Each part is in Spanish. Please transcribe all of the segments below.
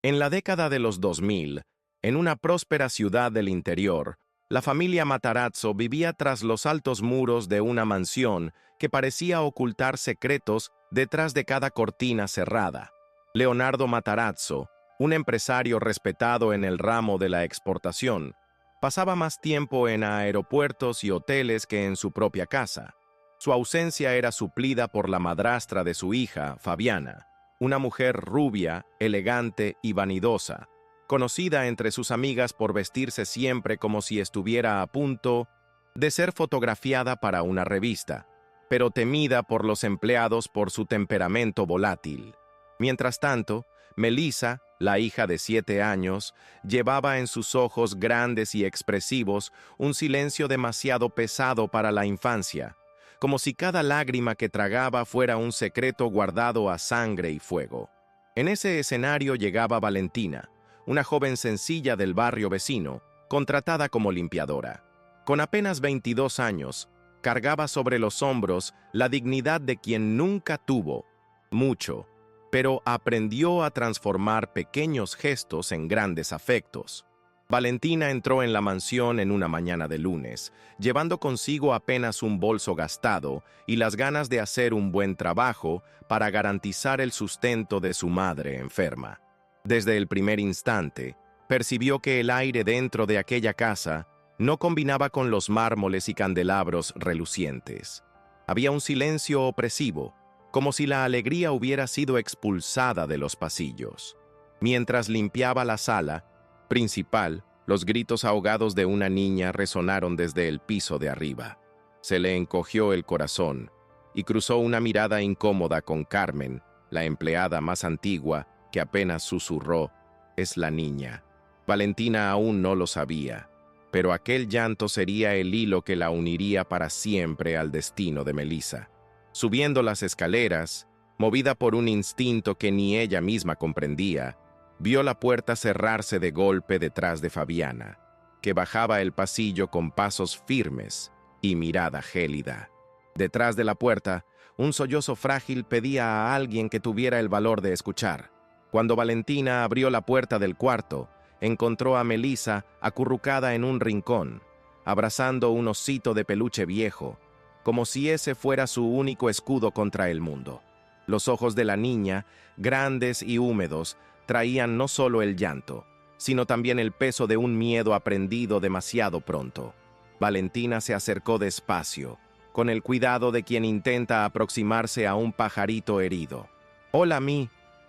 En la década de los 2000, en una próspera ciudad del interior, la familia Matarazzo vivía tras los altos muros de una mansión que parecía ocultar secretos detrás de cada cortina cerrada. Leonardo Matarazzo, un empresario respetado en el ramo de la exportación, pasaba más tiempo en aeropuertos y hoteles que en su propia casa. Su ausencia era suplida por la madrastra de su hija, Fabiana, una mujer rubia, elegante y vanidosa, conocida entre sus amigas por vestirse siempre como si estuviera a punto de ser fotografiada para una revista, pero temida por los empleados por su temperamento volátil. Mientras tanto, Melissa, la hija de 7 años, llevaba en sus ojos grandes y expresivos un silencio demasiado pesado para la infancia, como si cada lágrima que tragaba fuera un secreto guardado a sangre y fuego. En ese escenario llegaba Valentina, una joven sencilla del barrio vecino, contratada como limpiadora. Con apenas 22 años, cargaba sobre los hombros la dignidad de quien nunca tuvo mucho, pero aprendió a transformar pequeños gestos en grandes afectos. Valentina entró en la mansión en una mañana de lunes, llevando consigo apenas un bolso gastado y las ganas de hacer un buen trabajo para garantizar el sustento de su madre enferma. Desde el primer instante, percibió que el aire dentro de aquella casa no combinaba con los mármoles y candelabros relucientes. Había un silencio opresivo, como si la alegría hubiera sido expulsada de los pasillos. Mientras limpiaba la sala principal, los gritos ahogados de una niña resonaron desde el piso de arriba. Se le encogió el corazón y cruzó una mirada incómoda con Carmen, la empleada más antigua, que apenas susurró: «Es la niña». Valentina aún no lo sabía, pero aquel llanto sería el hilo que la uniría para siempre al destino de Melissa. Subiendo las escaleras, movida por un instinto que ni ella misma comprendía, vio la puerta cerrarse de golpe detrás de Fabiana, que bajaba el pasillo con pasos firmes y mirada gélida. Detrás de la puerta, un sollozo frágil pedía a alguien que tuviera el valor de escuchar. Cuando Valentina abrió la puerta del cuarto, encontró a Melissa acurrucada en un rincón, abrazando un osito de peluche viejo, como si ese fuera su único escudo contra el mundo. Los ojos de la niña, grandes y húmedos, traían no solo el llanto, sino también el peso de un miedo aprendido demasiado pronto. Valentina se acercó despacio, con el cuidado de quien intenta aproximarse a un pajarito herido. «Hola, mi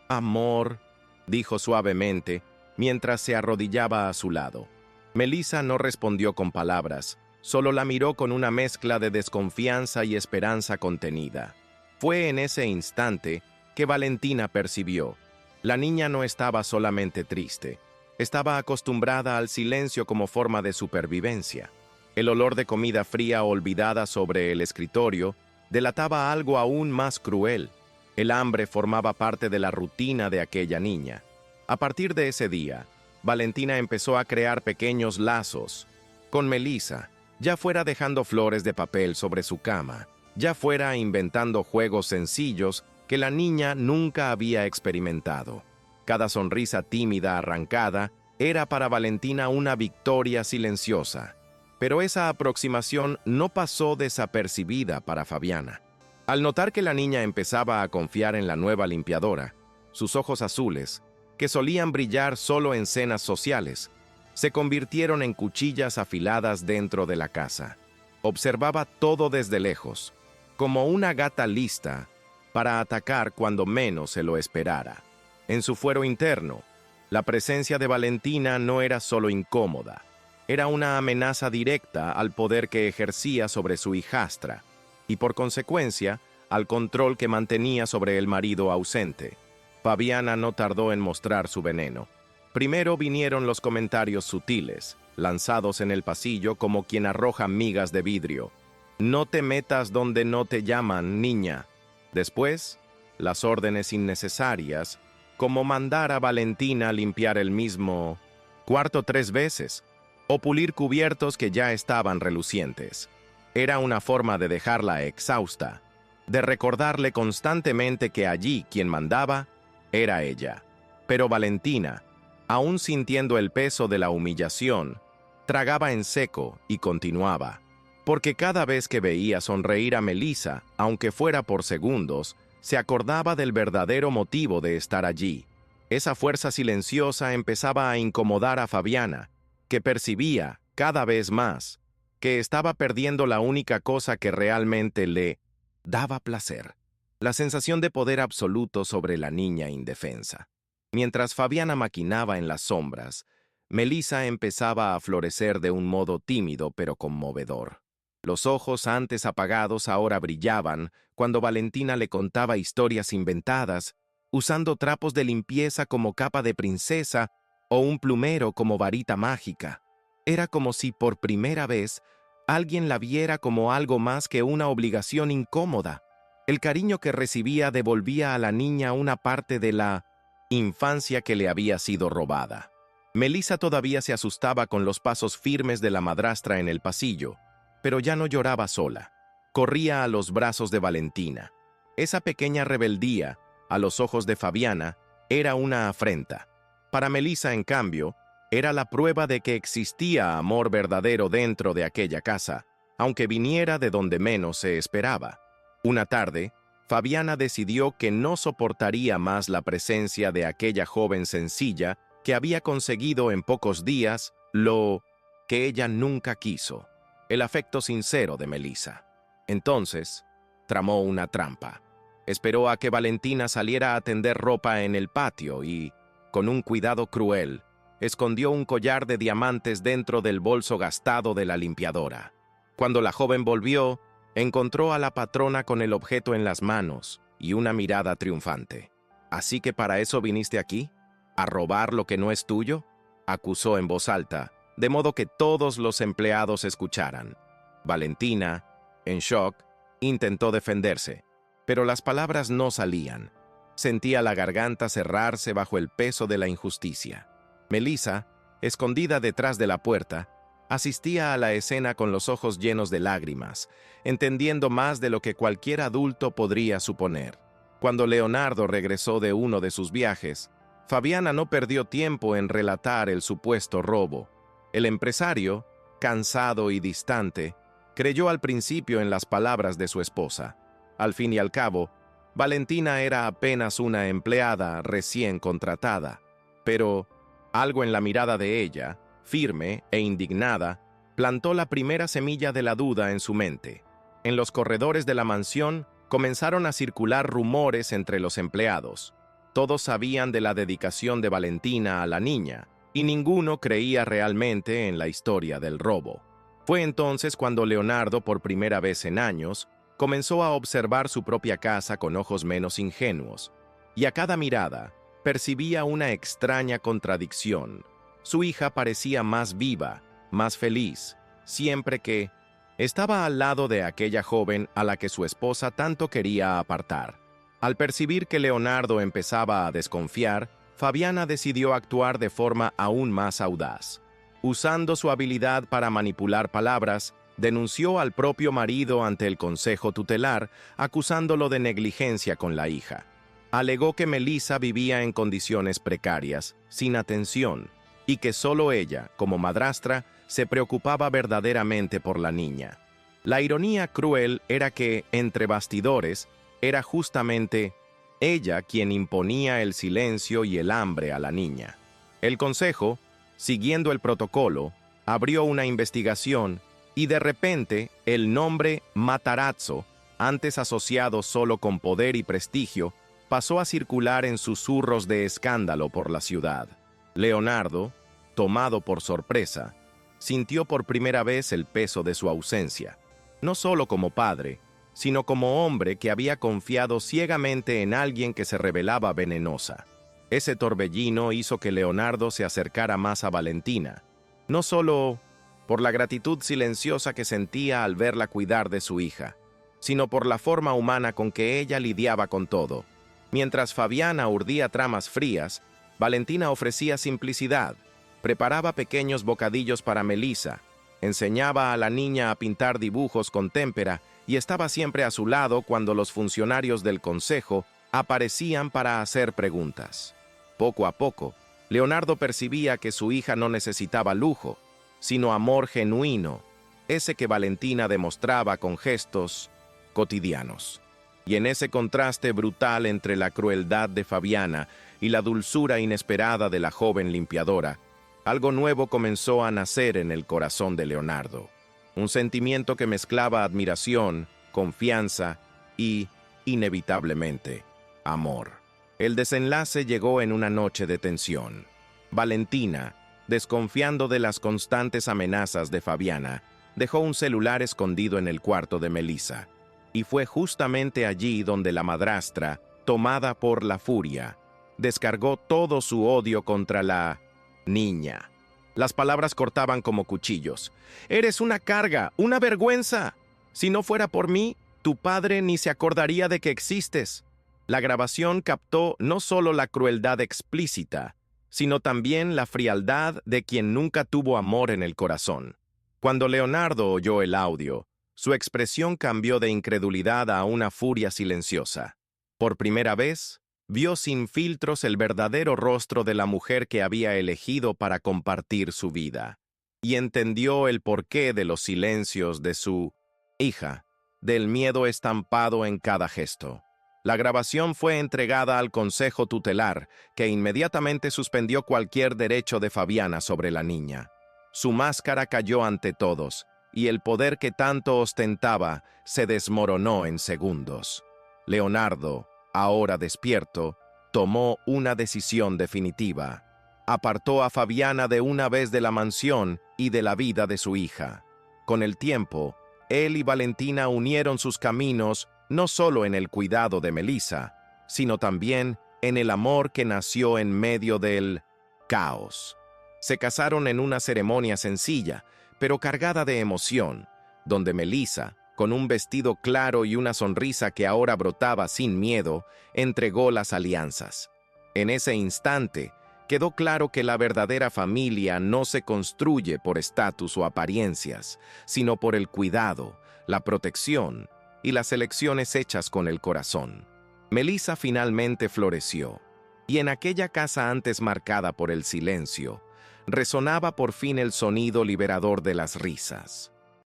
amor», dijo suavemente, mientras se arrodillaba a su lado. Melissa no respondió con palabras, solo la miró con una mezcla de desconfianza y esperanza contenida. Fue en ese instante que Valentina percibió: la niña no estaba solamente triste, estaba acostumbrada al silencio como forma de supervivencia. El olor de comida fría olvidada sobre el escritorio delataba algo aún más cruel. El hambre formaba parte de la rutina de aquella niña. A partir de ese día, Valentina empezó a crear pequeños lazos con Melissa, ya fuera dejando flores de papel sobre su cama, ya fuera inventando juegos sencillos que la niña nunca había experimentado. Cada sonrisa tímida arrancada era para Valentina una victoria silenciosa. Pero esa aproximación no pasó desapercibida para Fabiana. Al notar que la niña empezaba a confiar en la nueva limpiadora, sus ojos azules, que solían brillar solo en cenas sociales, se convirtieron en cuchillas afiladas dentro de la casa. Observaba todo desde lejos, como una gata lista para atacar cuando menos se lo esperara. En su fuero interno, la presencia de Valentina no era solo incómoda, era una amenaza directa al poder que ejercía sobre su hijastra, y por consecuencia, al control que mantenía sobre el marido ausente. Fabiana no tardó en mostrar su veneno. Primero vinieron los comentarios sutiles, lanzados en el pasillo como quien arroja migas de vidrio. «No te metas donde no te llaman, niña». Después, las órdenes innecesarias, como mandar a Valentina limpiar el mismo cuarto 3 veces, o pulir cubiertos que ya estaban relucientes. Era una forma de dejarla exhausta, de recordarle constantemente que allí quien mandaba era ella. Pero Valentina, aún sintiendo el peso de la humillación, tragaba en seco y continuaba, porque cada vez que veía sonreír a Melissa, aunque fuera por segundos, se acordaba del verdadero motivo de estar allí. Esa fuerza silenciosa empezaba a incomodar a Fabiana, que percibía, cada vez más, que estaba perdiendo la única cosa que realmente le daba placer, la sensación de poder absoluto sobre la niña indefensa. Mientras Fabiana maquinaba en las sombras, Melissa empezaba a florecer de un modo tímido pero conmovedor. Los ojos antes apagados ahora brillaban cuando Valentina le contaba historias inventadas, usando trapos de limpieza como capa de princesa o un plumero como varita mágica. Era como si por primera vez alguien la viera como algo más que una obligación incómoda. El cariño que recibía devolvía a la niña una parte de la infancia que le había sido robada. Melissa todavía se asustaba con los pasos firmes de la madrastra en el pasillo, pero ya no lloraba sola. Corría a los brazos de Valentina. Esa pequeña rebeldía, a los ojos de Fabiana, era una afrenta. Para Melissa, en cambio, era la prueba de que existía amor verdadero dentro de aquella casa, aunque viniera de donde menos se esperaba. Una tarde, Fabiana decidió que no soportaría más la presencia de aquella joven sencilla que había conseguido en pocos días lo que ella nunca quiso, el afecto sincero de Melissa. Entonces, tramó una trampa. Esperó a que Valentina saliera a tender ropa en el patio y, con un cuidado cruel, escondió un collar de diamantes dentro del bolso gastado de la limpiadora. Cuando la joven volvió, encontró a la patrona con el objeto en las manos y una mirada triunfante. «¿Así que para eso viniste aquí? ¿A robar lo que no es tuyo?», acusó en voz alta, de modo que todos los empleados escucharan. Valentina, en shock, intentó defenderse, pero las palabras no salían. Sentía la garganta cerrarse bajo el peso de la injusticia. Melissa, escondida detrás de la puerta, asistía a la escena con los ojos llenos de lágrimas, entendiendo más de lo que cualquier adulto podría suponer. Cuando Leonardo regresó de uno de sus viajes, Fabiana no perdió tiempo en relatar el supuesto robo. El empresario, cansado y distante, creyó al principio en las palabras de su esposa. Al fin y al cabo, Valentina era apenas una empleada recién contratada, pero algo en la mirada de ella, firme e indignada, plantó la primera semilla de la duda en su mente. En los corredores de la mansión comenzaron a circular rumores entre los empleados. Todos sabían de la dedicación de Valentina a la niña, y ninguno creía realmente en la historia del robo. Fue entonces cuando Leonardo, por primera vez en años, comenzó a observar su propia casa con ojos menos ingenuos, y a cada mirada percibía una extraña contradicción. Su hija parecía más viva, más feliz, siempre que estaba al lado de aquella joven a la que su esposa tanto quería apartar. Al percibir que Leonardo empezaba a desconfiar, Fabiana decidió actuar de forma aún más audaz. Usando su habilidad para manipular palabras, denunció al propio marido ante el consejo tutelar, acusándolo de negligencia con la hija. Alegó que Melissa vivía en condiciones precarias, sin atención, y que solo ella, como madrastra, se preocupaba verdaderamente por la niña. La ironía cruel era que, entre bastidores, era justamente ella quien imponía el silencio y el hambre a la niña. El consejo, siguiendo el protocolo, abrió una investigación y de repente el nombre Matarazzo, antes asociado solo con poder y prestigio, pasó a circular en susurros de escándalo por la ciudad. Leonardo, tomado por sorpresa, sintió por primera vez el peso de su ausencia, no solo como padre, sino como hombre que había confiado ciegamente en alguien que se revelaba venenosa. Ese torbellino hizo que Leonardo se acercara más a Valentina, no solo por la gratitud silenciosa que sentía al verla cuidar de su hija, sino por la forma humana con que ella lidiaba con todo. Mientras Fabiana urdía tramas frías, Valentina ofrecía simplicidad, preparaba pequeños bocadillos para Melissa, enseñaba a la niña a pintar dibujos con témpera y estaba siempre a su lado cuando los funcionarios del consejo aparecían para hacer preguntas. Poco a poco, Leonardo percibía que su hija no necesitaba lujo, sino amor genuino, ese que Valentina demostraba con gestos cotidianos. Y en ese contraste brutal entre la crueldad de Fabiana y la dulzura inesperada de la joven limpiadora, algo nuevo comenzó a nacer en el corazón de Leonardo. Un sentimiento que mezclaba admiración, confianza y, inevitablemente, amor. El desenlace llegó en una noche de tensión. Valentina, desconfiando de las constantes amenazas de Fabiana, dejó un celular escondido en el cuarto de Melissa. Y fue justamente allí donde la madrastra, tomada por la furia, descargó todo su odio contra la niña. Las palabras cortaban como cuchillos. «Eres una carga, una vergüenza. Si no fuera por mí, tu padre ni se acordaría de que existes». La grabación captó no solo la crueldad explícita, sino también la frialdad de quien nunca tuvo amor en el corazón. Cuando Leonardo oyó el audio, su expresión cambió de incredulidad a una furia silenciosa. Por primera vez, vio sin filtros el verdadero rostro de la mujer que había elegido para compartir su vida, y entendió el porqué de los silencios de su hija, del miedo estampado en cada gesto. La grabación fue entregada al Consejo Tutelar, que inmediatamente suspendió cualquier derecho de Fabiana sobre la niña. Su máscara cayó ante todos, y el poder que tanto ostentaba se desmoronó en segundos. Leonardo, ahora despierto, tomó una decisión definitiva. Apartó a Fabiana de una vez de la mansión y de la vida de su hija. Con el tiempo, él y Valentina unieron sus caminos no solo en el cuidado de Melissa, sino también en el amor que nació en medio del caos. Se casaron en una ceremonia sencilla, pero cargada de emoción, donde Melissa, con un vestido claro y una sonrisa que ahora brotaba sin miedo, entregó las alianzas. En ese instante, quedó claro que la verdadera familia no se construye por estatus o apariencias, sino por el cuidado, la protección y las elecciones hechas con el corazón. Melissa finalmente floreció, y en aquella casa antes marcada por el silencio, resonaba por fin el sonido liberador de las risas.